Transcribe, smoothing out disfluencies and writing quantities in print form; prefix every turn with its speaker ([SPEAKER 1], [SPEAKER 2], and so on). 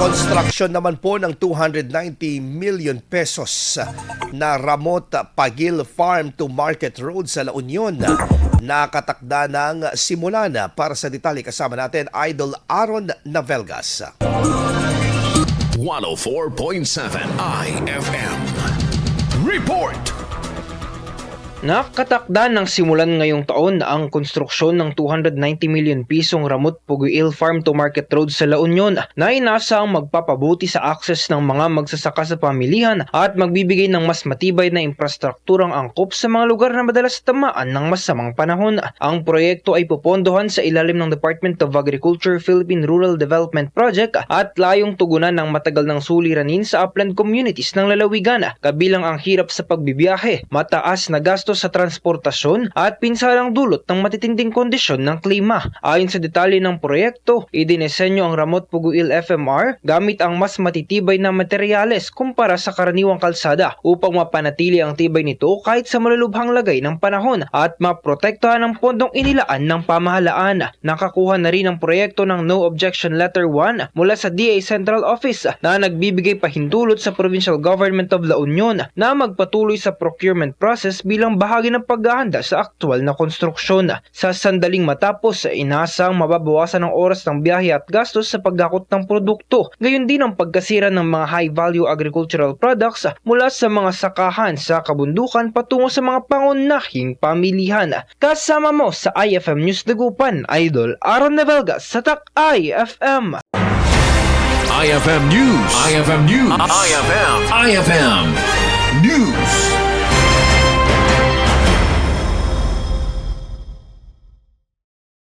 [SPEAKER 1] Construction naman po ng 290 million pesos na Ramot Pagil Farm to Market Road sa La Union nakatakda ng simula na. Para sa detalye kasama natin Idol Aaron Navelgas.
[SPEAKER 2] 104.7 IFM Report.
[SPEAKER 3] Nakatakda ng simulan ngayong taon ang konstruksyon ng 290 million pisong Ramot Pagil Farm to Market Road sa La Union na inasang magpapabuti sa akses ng mga magsasaka sa pamilihan at magbibigay ng mas matibay na infrastrukturang angkop sa mga lugar na madalas tamaan ng masamang panahon. Ang proyekto ay pupondohan sa ilalim ng Department of Agriculture Philippine Rural Development Project at layong tugunan ng matagal ng suliranin sa upland communities ng lalawigan, kabilang ang hirap sa pagbibiyahe, mataas na gasto sa transportasyon at pinsalang dulot ng matitinding kondisyon ng klima. Ayon sa detalye ng proyekto, idinisenyo ang Ramot Pagil FMR gamit ang mas matitibay na materyales kumpara sa karaniwang kalsada upang mapanatili ang tibay nito kahit sa malulubhang lagay ng panahon at maprotektahan ang pondong inilaan ng pamahalaan. Nakakuha na rin ang proyekto ng No Objection Letter 1 mula sa DA Central Office na nagbibigay pahintulot sa Provincial Government of La Union na magpatuloy sa procurement process bilang bahagi ng paghahanda sa aktwal na konstruksyon. Sa sandaling matapos, inasang mababawasan ang oras ng biyahe at gastos sa paghakot ng produkto. Gayon din ang pagkasira ng mga high-value agricultural products mula sa mga sakahan sa kabundukan patungo sa mga pangunahing pamilihan. Kasama mo sa IFM News Dagupan, Idol Aaron Navelgas sa Tak IFM.
[SPEAKER 2] IFM News. IFM News. IFM News.